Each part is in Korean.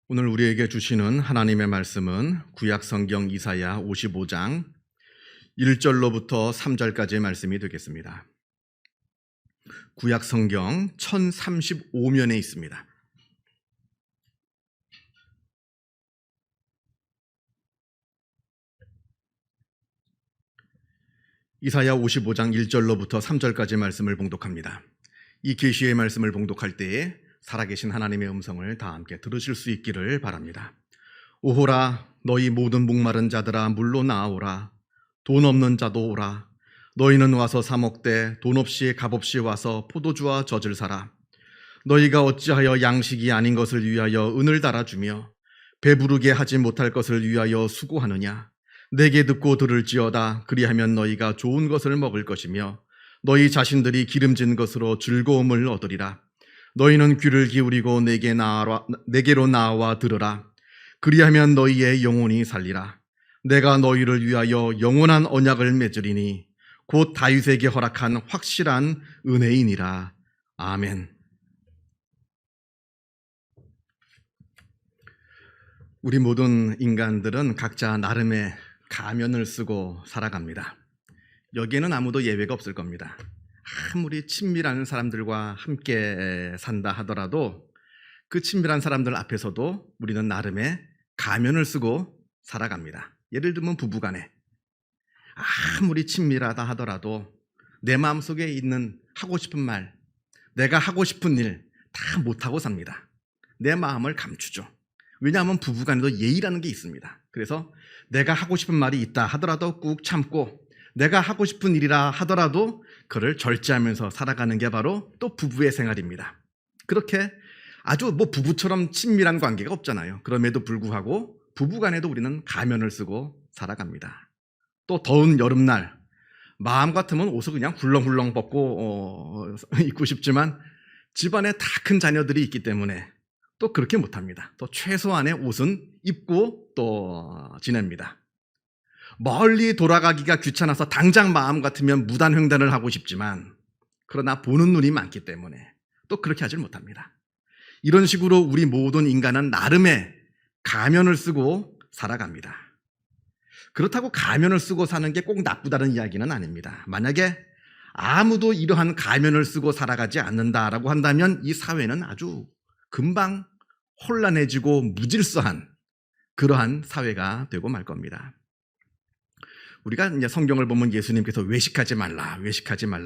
오늘 우리에게 주시는 하나님의 말씀은 구약 성경 이사야 55장 1절로부터 3절까지의 말씀이 되겠습니다. 구약 성경 1035면에 있습니다. 이사야 55장 1절로부터 3절까지의 말씀을 봉독합니다. 이 계시의 말씀을 봉독할 때에 살아계신 하나님의 음성을 다 함께 들으실 수 있기를 바랍니다. 오호라, 너희 모든 목마른 자들아 물로 나아오라. 돈 없는 자도 오라. 너희는 와서 사 먹되 돈 없이 값없이 와서 포도주와 젖을 사라. 너희가 어찌하여 양식이 아닌 것을 위하여 은을 달아주며 배부르게 하지 못할 것을 위하여 수고하느냐. 내게 듣고 들을지어다. 그리하면 너희가 좋은 것을 먹을 것이며 너희 자신들이 기름진 것으로 즐거움을 얻으리라. 너희는 귀를 기울이고 내게로 나와 들으라. 그리하면 너희의 영혼이 살리라. 내가 너희를 위하여 영원한 언약을 맺으리니 곧 다윗에게 허락한 확실한 은혜이니라. 아멘. 우리 모든 인간들은 각자 나름의 가면을 쓰고 살아갑니다. 여기에는 아무도 예외가 없을 겁니다. 아무리 친밀한 사람들과 함께 산다 하더라도 그 친밀한 사람들 앞에서도 우리는 나름의 가면을 쓰고 살아갑니다. 예를 들면 부부간에 아무리 친밀하다 하더라도 내 마음속에 있는 하고 싶은 말, 내가 하고 싶은 일 다 못하고 삽니다. 내 마음을 감추죠. 왜냐하면 부부간에도 예의라는 게 있습니다. 그래서 내가 하고 싶은 말이 있다 하더라도 꾹 참고 내가 하고 싶은 일이라 하더라도 그를 절제하면서 살아가는 게 바로 또 부부의 생활입니다. 그렇게 아주 부부처럼 친밀한 관계가 없잖아요. 그럼에도 불구하고 부부간에도 우리는 가면을 쓰고 살아갑니다. 또 더운 여름날 마음 같으면 옷을 그냥 훌렁훌렁 벗고 입고 싶지만 집안에 다 큰 자녀들이 있기 때문에 또 그렇게 못합니다. 또 최소한의 옷은 입고 또 지냅니다. 멀리 돌아가기가 귀찮아서 당장 마음 같으면 무단횡단을 하고 싶지만 그러나 보는 눈이 많기 때문에 또 그렇게 하질 못합니다. 이런 식으로 우리 모든 인간은 나름의 가면을 쓰고 살아갑니다. 그렇다고 가면을 쓰고 사는 게 꼭 나쁘다는 이야기는 아닙니다. 만약에 아무도 이러한 가면을 쓰고 살아가지 않는다라고 한다면 이 사회는 아주 금방 혼란해지고 무질서한 그러한 사회가 되고 말 겁니다. 우리가 이제 성경을 보면 예수님께서 외식하지 말라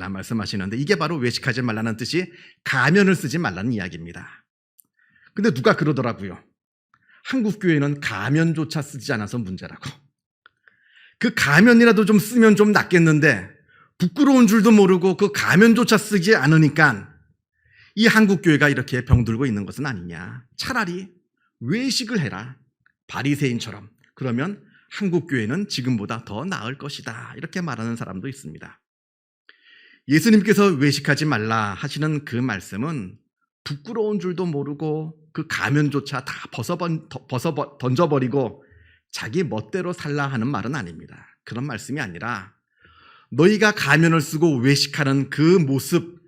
말씀하시는데 이게 바로 외식하지 말라는 뜻이 가면을 쓰지 말라는 이야기입니다. 근데 누가 그러더라고요. 한국 교회는 가면조차 쓰지 않아서 문제라고. 그 가면이라도 좀 쓰면 좀 낫겠는데 부끄러운 줄도 모르고 그 가면조차 쓰지 않으니까 이 한국 교회가 이렇게 병들고 있는 것은 아니냐. 차라리 외식을 해라. 바리새인처럼. 그러면 한국 교회는 지금보다 더 나을 것이다. 이렇게 말하는 사람도 있습니다. 예수님께서 외식하지 말라 하시는 그 말씀은 부끄러운 줄도 모르고 그 가면조차 다 던져버리고 자기 멋대로 살라 하는 말은 아닙니다. 그런 말씀이 아니라 너희가 가면을 쓰고 외식하는 그 모습,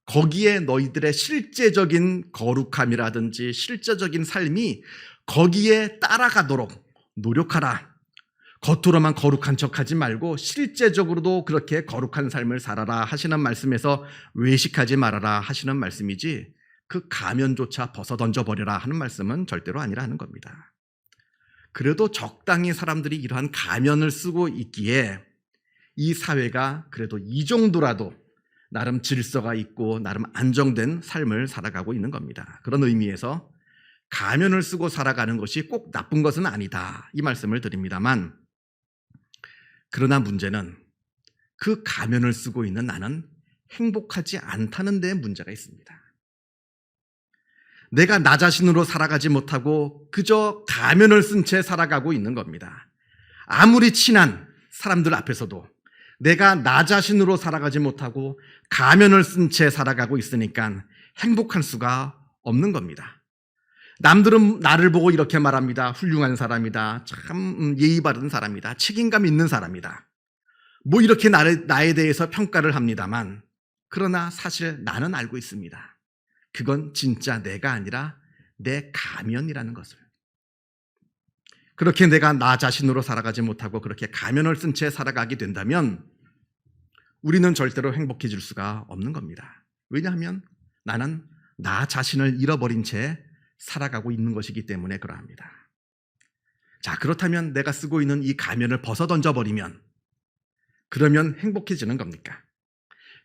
거기에 너희들의 실제적인 거룩함이라든지 실제적인 삶이 거기에 따라가도록 노력하라. 겉으로만 거룩한 척하지 말고 실제적으로도 그렇게 거룩한 삶을 살아라 하시는 말씀에서 외식하지 말아라 하시는 말씀이지 그 가면조차 벗어 던져버려라 하는 말씀은 절대로 아니라는 겁니다. 그래도 적당히 사람들이 이러한 가면을 쓰고 있기에 이 사회가 그래도 이 정도라도 나름 질서가 있고 나름 안정된 삶을 살아가고 있는 겁니다. 그런 의미에서 가면을 쓰고 살아가는 것이 꼭 나쁜 것은 아니다. 이 말씀을 드립니다만 그러나 문제는 그 가면을 쓰고 있는 나는 행복하지 않다는 데 문제가 있습니다. 내가 나 자신으로 살아가지 못하고 그저 가면을 쓴 채 살아가고 있는 겁니다. 아무리 친한 사람들 앞에서도 내가 나 자신으로 살아가지 못하고 가면을 쓴 채 살아가고 있으니까 행복할 수가 없는 겁니다. 남들은 나를 보고 이렇게 말합니다. 훌륭한 사람이다. 참 예의 바른 사람이다. 책임감 있는 사람이다. 이렇게 나에 대해서 평가를 합니다만 그러나 사실 나는 알고 있습니다. 그건 진짜 내가 아니라 내 가면이라는 것을. 그렇게 내가 나 자신으로 살아가지 못하고 그렇게 가면을 쓴 채 살아가게 된다면 우리는 절대로 행복해질 수가 없는 겁니다. 왜냐하면 나는 나 자신을 잃어버린 채 살아가고 있는 것이기 때문에 그러합니다. 자, 그렇다면 내가 쓰고 있는 이 가면을 벗어 던져버리면 그러면 행복해지는 겁니까?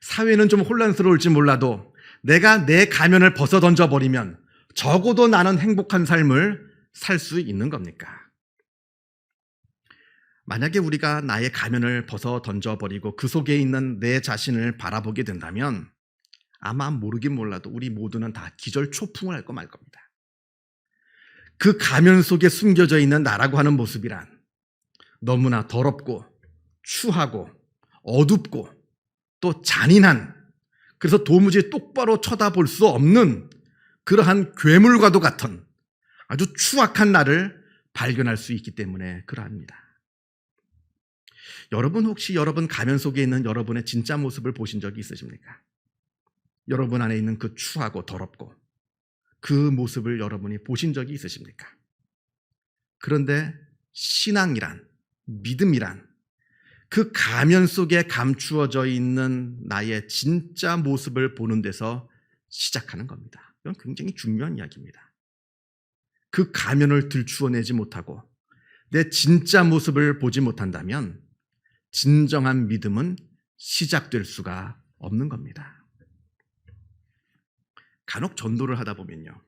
사회는 좀 혼란스러울지 몰라도 내가 내 가면을 벗어 던져버리면 적어도 나는 행복한 삶을 살 수 있는 겁니까? 만약에 우리가 나의 가면을 벗어 던져버리고 그 속에 있는 내 자신을 바라보게 된다면 아마 모르긴 몰라도 우리 모두는 다 기절초풍을 할 거 말 겁니다. 그 가면 속에 숨겨져 있는 나라고 하는 모습이란 너무나 더럽고 추하고 어둡고 또 잔인한, 그래서 도무지 똑바로 쳐다볼 수 없는 그러한 괴물과도 같은 아주 추악한 나를 발견할 수 있기 때문에 그러합니다. 여러분 혹시 여러분 가면 속에 있는 여러분의 진짜 모습을 보신 적이 있으십니까? 여러분 안에 있는 그 추하고 더럽고 그 모습을 여러분이 보신 적이 있으십니까? 그런데 신앙이란, 믿음이란 그 가면 속에 감추어져 있는 나의 진짜 모습을 보는 데서 시작하는 겁니다. 이건 굉장히 중요한 이야기입니다. 그 가면을 들추어내지 못하고 내 진짜 모습을 보지 못한다면 진정한 믿음은 시작될 수가 없는 겁니다. 간혹 전도를 하다 보면요,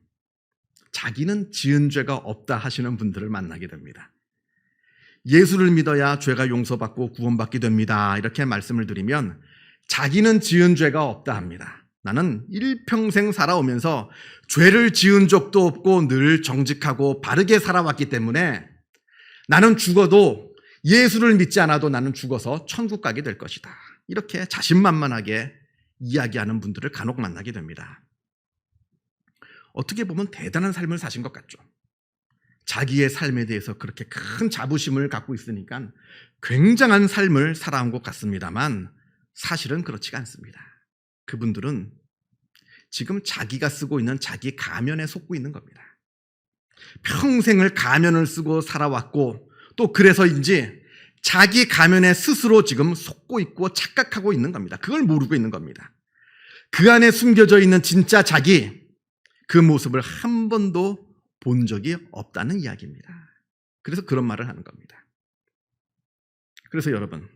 자기는 지은 죄가 없다 하시는 분들을 만나게 됩니다. 예수를 믿어야 죄가 용서받고 구원받게 됩니다. 이렇게 말씀을 드리면 자기는 지은 죄가 없다 합니다. 나는 일평생 살아오면서 죄를 지은 적도 없고 늘 정직하고 바르게 살아왔기 때문에 나는 죽어도 예수를 믿지 않아도 나는 죽어서 천국 가게 될 것이다. 이렇게 자신만만하게 이야기하는 분들을 간혹 만나게 됩니다. 어떻게 보면 대단한 삶을 사신 것 같죠. 자기의 삶에 대해서 그렇게 큰 자부심을 갖고 있으니까 굉장한 삶을 살아온 것 같습니다만 사실은 그렇지가 않습니다. 그분들은 지금 자기가 쓰고 있는 자기 가면에 속고 있는 겁니다. 평생을 가면을 쓰고 살아왔고 또 그래서인지 자기 가면에 스스로 지금 속고 있고 착각하고 있는 겁니다. 그걸 모르고 있는 겁니다. 그 안에 숨겨져 있는 진짜 자기, 그 모습을 한 번도 본 적이 없다는 이야기입니다. 그래서 그런 말을 하는 겁니다. 그래서 여러분,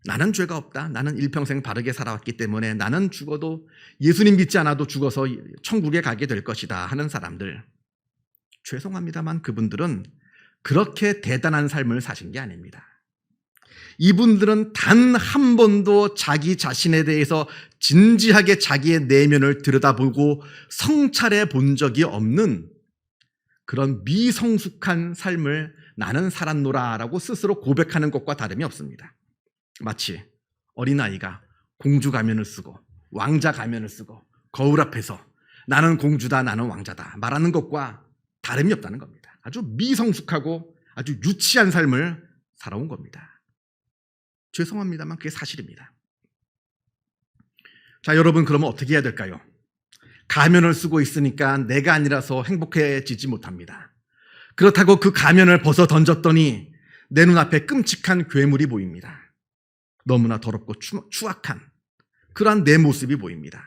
나는 죄가 없다. 나는 일평생 바르게 살아왔기 때문에 나는 죽어도 예수님 믿지 않아도 죽어서 천국에 가게 될 것이다 하는 사람들, 죄송합니다만 그분들은 그렇게 대단한 삶을 사신 게 아닙니다. 이분들은 단 한 번도 자기 자신에 대해서 진지하게 자기의 내면을 들여다보고 성찰해 본 적이 없는 그런 미성숙한 삶을 나는 살았노라라고 스스로 고백하는 것과 다름이 없습니다. 마치 어린아이가 공주 가면을 쓰고 왕자 가면을 쓰고 거울 앞에서 나는 공주다, 나는 왕자다 말하는 것과 다름이 없다는 겁니다. 아주 미성숙하고 아주 유치한 삶을 살아온 겁니다. 죄송합니다만 그게 사실입니다. 자, 여러분 그러면 어떻게 해야 될까요? 가면을 쓰고 있으니까 내가 아니라서 행복해지지 못합니다. 그렇다고 그 가면을 벗어 던졌더니 내 눈앞에 끔찍한 괴물이 보입니다. 너무나 더럽고 추악한 그러한 내 모습이 보입니다.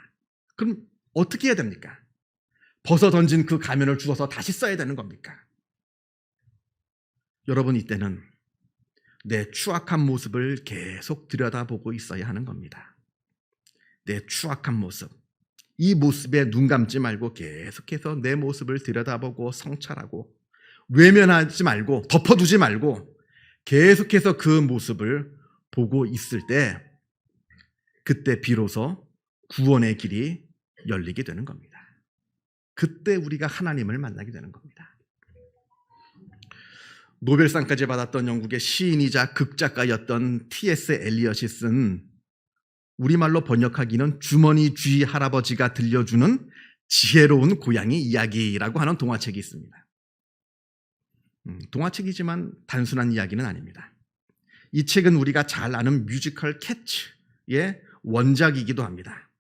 그럼 어떻게 해야 됩니까? 벗어 던진 그 가면을 주워서 다시 써야 되는 겁니까? 여러분, 이때는 내 추악한 모습을 계속 들여다보고 있어야 하는 겁니다. 내 추악한 모습, 이 모습에 눈 감지 말고 계속해서 내 모습을 들여다보고 성찰하고 외면하지 말고 덮어두지 말고 계속해서 그 모습을 보고 있을 때 그때 비로소 구원의 길이 열리게 되는 겁니다. 그때 우리가 하나님을 만나게 되는 겁니다. 노벨상까지 받았던 영국의 시인이자 극작가였던 T.S. 엘리엇이 쓴, 우리말로 번역하기는 주머니 쥐 할아버지가 들려주는 지혜로운 고양이 이야기라고 하는 동화책이 있습니다. 동화책이지만 단순한 이야기는 아닙니다. 이 책은 우리가 잘 아는 뮤지컬 캐츠의 원작이기도 합니다.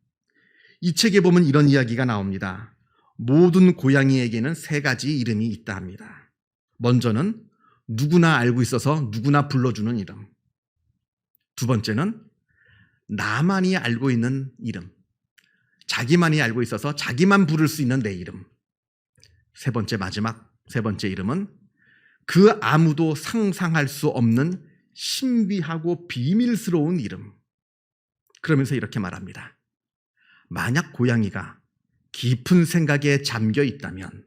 이 책에 보면 이런 이야기가 나옵니다. 모든 고양이에게는 3가지 이름이 있다 합니다. 먼저는 누구나 알고 있어서 누구나 불러주는 이름. 두 번째는 나만이 알고 있는 이름. 자기만이 알고 있어서 자기만 부를 수 있는 내 이름. 세 번째 이름은 그 아무도 상상할 수 없는 신비하고 비밀스러운 이름. 그러면서 이렇게 말합니다. 만약 고양이가 깊은 생각에 잠겨 있다면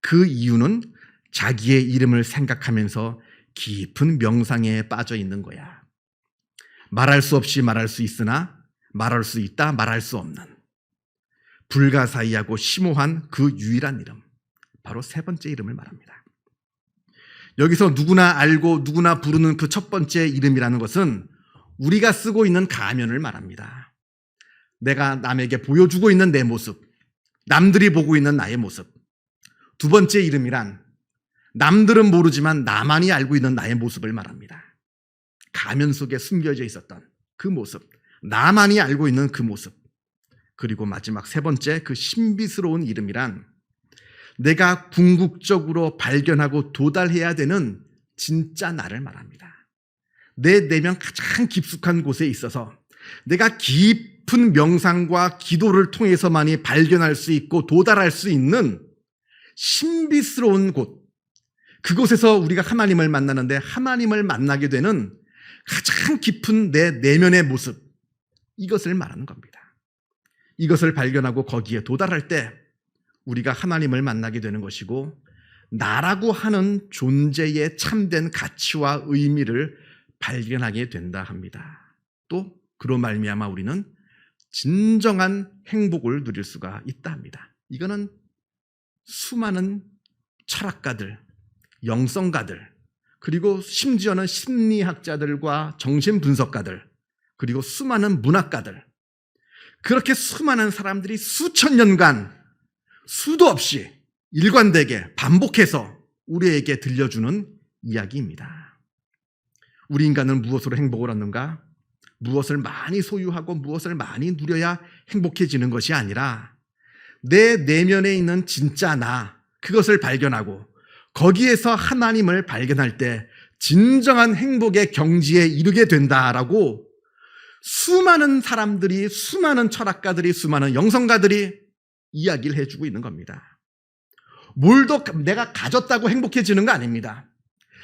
그 이유는 자기의 이름을 생각하면서 깊은 명상에 빠져 있는 거야. 말할 수 없이 말할 수 있으나 말할 수 있다 말할 수 없는 불가사의하고 심오한 그 유일한 이름. 바로 세 번째 이름을 말합니다. 여기서 누구나 알고 누구나 부르는 그 첫 번째 이름이라는 것은 우리가 쓰고 있는 가면을 말합니다. 내가 남에게 보여주고 있는 내 모습, 남들이 보고 있는 나의 모습. 두 번째 이름이란 남들은 모르지만 나만이 알고 있는 나의 모습을 말합니다. 가면 속에 숨겨져 있었던 그 모습, 나만이 알고 있는 그 모습. 그리고 마지막 세 번째 그 신비스러운 이름이란 내가 궁극적으로 발견하고 도달해야 되는 진짜 나를 말합니다. 내 내면 가장 깊숙한 곳에 있어서 내가 깊은 명상과 기도를 통해서만이 발견할 수 있고 도달할 수 있는 신비스러운 곳. 그곳에서 우리가 하나님을 만나는데 하나님을 만나게 되는 가장 깊은 내 내면의 모습. 이것을 말하는 겁니다. 이것을 발견하고 거기에 도달할 때 우리가 하나님을 만나게 되는 것이고 나라고 하는 존재의 참된 가치와 의미를 발견하게 된다 합니다. 또 그로 말미암아 우리는 진정한 행복을 누릴 수가 있다 합니다. 이거는 수많은 철학가들, 영성가들, 그리고 심지어는 심리학자들과 정신분석가들, 그리고 수많은 문학가들, 그렇게 수많은 사람들이 수천 년간 수도 없이 일관되게 반복해서 우리에게 들려주는 이야기입니다. 우리 인간은 무엇으로 행복을 얻는가? 무엇을 많이 소유하고 무엇을 많이 누려야 행복해지는 것이 아니라 내 내면에 있는 진짜 나, 그것을 발견하고 거기에서 하나님을 발견할 때 진정한 행복의 경지에 이르게 된다라고 수많은 사람들이, 수많은 철학가들이, 수많은 영성가들이 이야기를 해주고 있는 겁니다. 뭘 더 내가 가졌다고 행복해지는 거 아닙니다.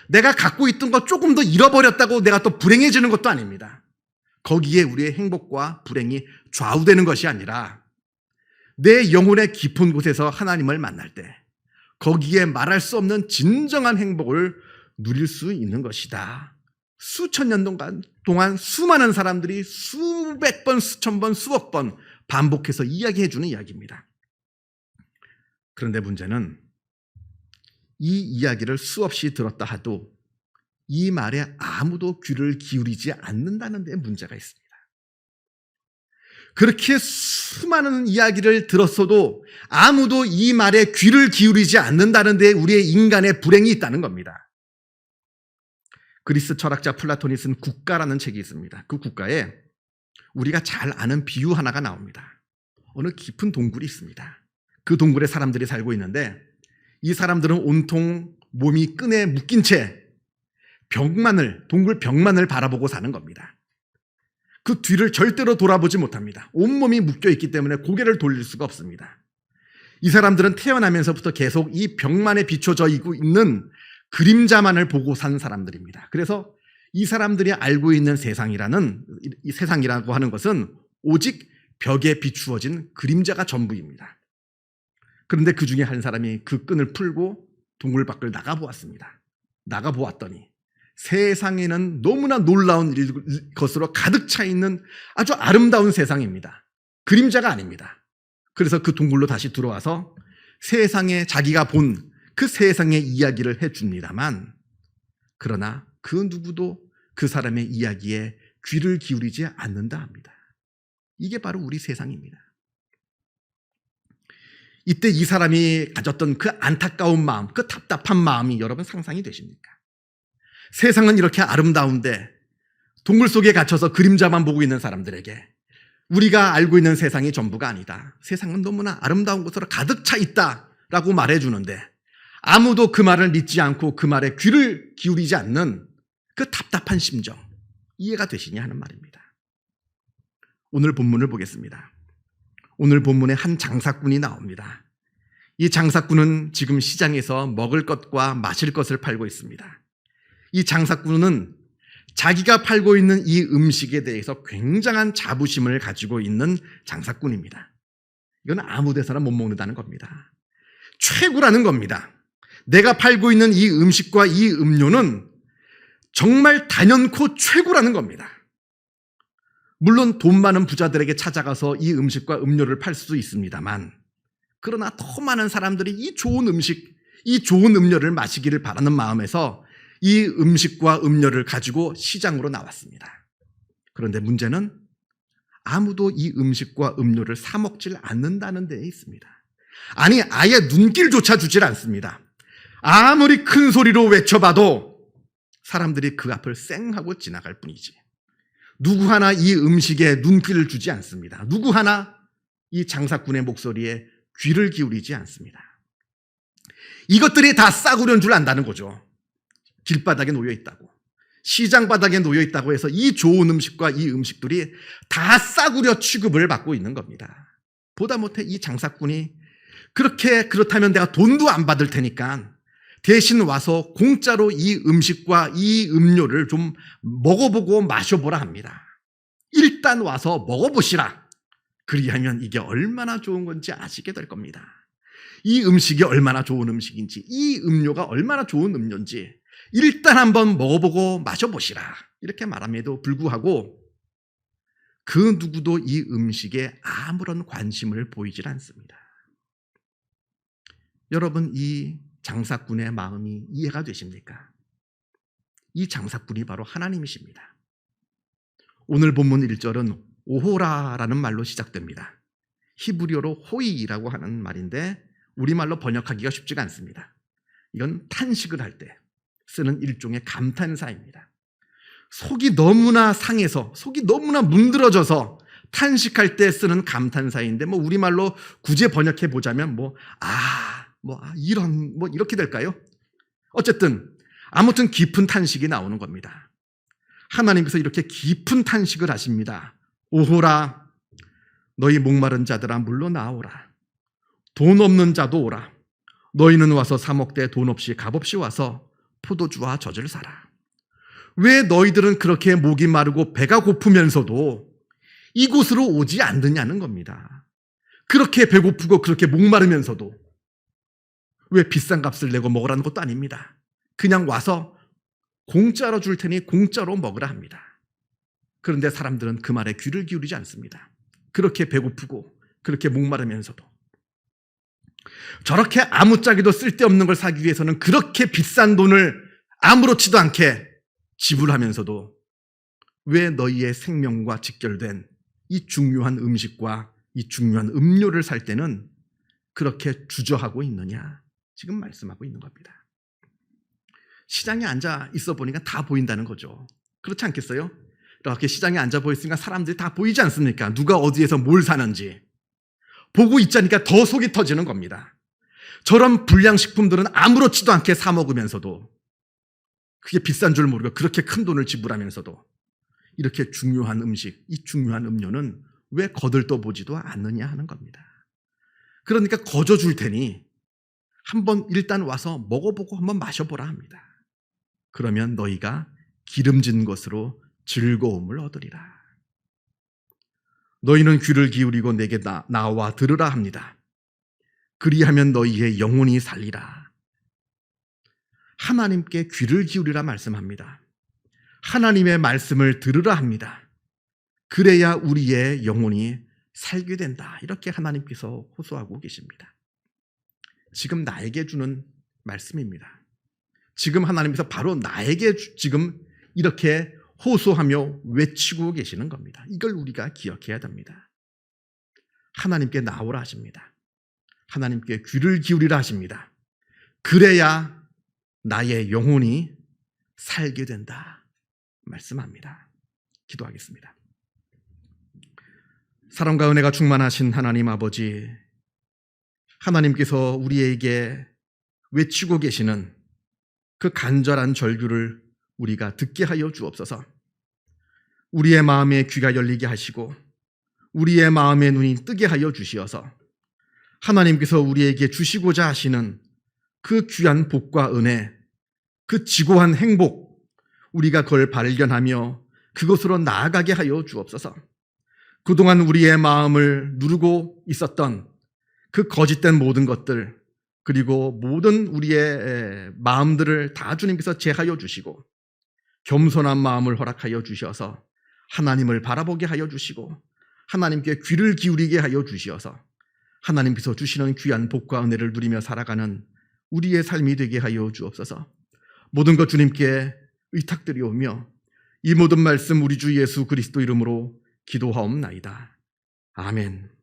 내가 갖고 있던 거 조금 더 잃어버렸다고 내가 또 불행해지는 것도 아닙니다. 거기에 우리의 행복과 불행이 좌우되는 것이 아니라 내 영혼의 깊은 곳에서 하나님을 만날 때 거기에 말할 수 없는 진정한 행복을 누릴 수 있는 것이다. 수천 년 동안 수많은 사람들이 수백 번, 수천 번, 수억 번 반복해서 이야기해주는 이야기입니다. 그런데 문제는 이 이야기를 수없이 들었다 하도 이 말에 아무도 귀를 기울이지 않는다는 데 문제가 있습니다. 그렇게 수많은 이야기를 들었어도 아무도 이 말에 귀를 기울이지 않는다는 데 우리의 인간의 불행이 있다는 겁니다. 그리스 철학자 플라톤이 쓴 국가라는 책이 있습니다. 그 국가에 우리가 잘 아는 비유 하나가 나옵니다. 어느 깊은 동굴이 있습니다. 그 동굴에 사람들이 살고 있는데 이 사람들은 온통 몸이 끈에 묶인 채 동굴 벽만을 바라보고 사는 겁니다. 그 뒤를 절대로 돌아보지 못합니다. 온몸이 묶여있기 때문에 고개를 돌릴 수가 없습니다. 이 사람들은 태어나면서부터 계속 이 벽만에 비춰져 있는 그림자만을 보고 산 사람들입니다. 그래서 이 사람들이 알고 있는 이 세상이라고 하는 것은 오직 벽에 비추어진 그림자가 전부입니다. 그런데 그 중에 한 사람이 그 끈을 풀고 동굴 밖을 나가보았습니다. 나가보았더니 세상에는 너무나 놀라운 것으로 가득 차 있는 아주 아름다운 세상입니다. 그림자가 아닙니다. 그래서 그 동굴로 다시 들어와서 세상에 자기가 본 그 세상의 이야기를 해줍니다만 그러나 그 누구도 그 사람의 이야기에 귀를 기울이지 않는다 합니다. 이게 바로 우리 세상입니다. 이때 이 사람이 가졌던 그 안타까운 마음, 그 답답한 마음이 여러분 상상이 되십니까? 세상은 이렇게 아름다운데 동굴 속에 갇혀서 그림자만 보고 있는 사람들에게 우리가 알고 있는 세상이 전부가 아니다. 세상은 너무나 아름다운 곳으로 가득 차 있다라고 말해주는데 아무도 그 말을 믿지 않고 그 말에 귀를 기울이지 않는 그 답답한 심정, 이해가 되시냐 하는 말입니다. 오늘 본문을 보겠습니다. 오늘 본문에 한 장사꾼이 나옵니다. 이 장사꾼은 지금 시장에서 먹을 것과 마실 것을 팔고 있습니다. 이 장사꾼은 자기가 팔고 있는 이 음식에 대해서 굉장한 자부심을 가지고 있는 장사꾼입니다. 이건 아무 데서나 못 먹는다는 겁니다. 최고라는 겁니다. 내가 팔고 있는 이 음식과 이 음료는 정말 단연코 최고라는 겁니다. 물론 돈 많은 부자들에게 찾아가서 이 음식과 음료를 팔 수 있습니다만, 그러나 더 많은 사람들이 이 좋은 음식, 이 좋은 음료를 마시기를 바라는 마음에서 이 음식과 음료를 가지고 시장으로 나왔습니다. 그런데 문제는 아무도 이 음식과 음료를 사 먹질 않는다는 데에 있습니다. 아니, 아예 눈길조차 주질 않습니다. 아무리 큰 소리로 외쳐봐도 사람들이 그 앞을 쌩하고 지나갈 뿐이지, 누구 하나 이 음식에 눈길을 주지 않습니다. 누구 하나 이 장사꾼의 목소리에 귀를 기울이지 않습니다. 이것들이 다 싸구려인 줄 안다는 거죠. 길바닥에 놓여 있다고, 시장 바닥에 놓여 있다고 해서 이 좋은 음식과 이 음식들이 다 싸구려 취급을 받고 있는 겁니다. 보다 못해 이 장사꾼이 그렇다면 내가 돈도 안 받을 테니까 대신 와서 공짜로 이 음식과 이 음료를 좀 먹어보고 마셔보라 합니다. 일단 와서 먹어보시라. 그리하면 이게 얼마나 좋은 건지 아시게 될 겁니다. 이 음식이 얼마나 좋은 음식인지, 이 음료가 얼마나 좋은 음료인지 일단 한번 먹어보고 마셔보시라. 이렇게 말함에도 불구하고 그 누구도 이 음식에 아무런 관심을 보이질 않습니다. 여러분, 이 장사꾼의 마음이 이해가 되십니까? 이 장사꾼이 바로 하나님이십니다. 오늘 본문 1절은 오호라라는 말로 시작됩니다. 히브리어로 호이라고 하는 말인데 우리말로 번역하기가 쉽지가 않습니다. 이건 탄식을 할 때 쓰는 일종의 감탄사입니다. 속이 너무나 상해서, 속이 너무나 문드러져서 탄식할 때 쓰는 감탄사인데, 우리말로 구제 번역해 보자면 이런 이렇게 될까요? 어쨌든 아무튼 깊은 탄식이 나오는 겁니다. 하나님께서 이렇게 깊은 탄식을 하십니다. 오호라, 너희 목마른 자들아 물로 나오라. 돈 없는 자도 오라. 너희는 와서 사 먹되 돈 없이 값없이 와서 포도주와 젖을 사라. 왜 너희들은 그렇게 목이 마르고 배가 고프면서도 이곳으로 오지 않느냐는 겁니다. 그렇게 배고프고 그렇게 목마르면서도 왜 비싼 값을 내고 먹으라는 것도 아닙니다. 그냥 와서 공짜로 줄 테니 공짜로 먹으라 합니다. 그런데 사람들은 그 말에 귀를 기울이지 않습니다. 그렇게 배고프고 그렇게 목마르면서도, 저렇게 아무짝에도 쓸데없는 걸 사기 위해서는 그렇게 비싼 돈을 아무렇지도 않게 지불하면서도 왜 너희의 생명과 직결된 이 중요한 음식과 이 중요한 음료를 살 때는 그렇게 주저하고 있느냐, 지금 말씀하고 있는 겁니다. 시장에 앉아 있어 보니까 다 보인다는 거죠. 그렇지 않겠어요? 이렇게 시장에 앉아 보였으니까 사람들이 다 보이지 않습니까? 누가 어디에서 뭘 사는지 보고 있자니까 더 속이 터지는 겁니다. 저런 불량식품들은 아무렇지도 않게 사 먹으면서도, 그게 비싼 줄 모르고 그렇게 큰 돈을 지불하면서도 이렇게 중요한 음식, 이 중요한 음료는 왜 거들떠 보지도 않느냐 하는 겁니다. 그러니까 거저 줄 테니 한번 일단 와서 먹어보고 한번 마셔보라 합니다. 그러면 너희가 기름진 것으로 즐거움을 얻으리라. 너희는 귀를 기울이고 내게 나와 들으라 합니다. 그리하면 너희의 영혼이 살리라. 하나님께 귀를 기울이라 말씀합니다. 하나님의 말씀을 들으라 합니다. 그래야 우리의 영혼이 살게 된다. 이렇게 하나님께서 호소하고 계십니다. 지금 나에게 주는 말씀입니다. 지금 하나님께서 바로 나에게 지금 이렇게 호소하며 외치고 계시는 겁니다. 이걸 우리가 기억해야 됩니다. 하나님께 나오라 하십니다. 하나님께 귀를 기울이라 하십니다. 그래야 나의 영혼이 살게 된다 말씀합니다. 기도하겠습니다. 사랑과 은혜가 충만하신 하나님 아버지, 하나님께서 우리에게 외치고 계시는 그 간절한 절규를 우리가 듣게 하여 주옵소서. 우리의 마음에 귀가 열리게 하시고 우리의 마음의 눈이 뜨게 하여 주시어서 하나님께서 우리에게 주시고자 하시는 그 귀한 복과 은혜, 그 지고한 행복, 우리가 그걸 발견하며 그것으로 나아가게 하여 주옵소서. 그동안 우리의 마음을 누르고 있었던 그 거짓된 모든 것들, 그리고 모든 우리의 마음들을 다 주님께서 제하여 주시고 겸손한 마음을 허락하여 주셔서 하나님을 바라보게 하여 주시고 하나님께 귀를 기울이게 하여 주시어서 하나님께서 주시는 귀한 복과 은혜를 누리며 살아가는 우리의 삶이 되게 하여 주옵소서. 모든 것 주님께 의탁드리오며 이 모든 말씀 우리 주 예수 그리스도 이름으로 기도하옵나이다. 아멘.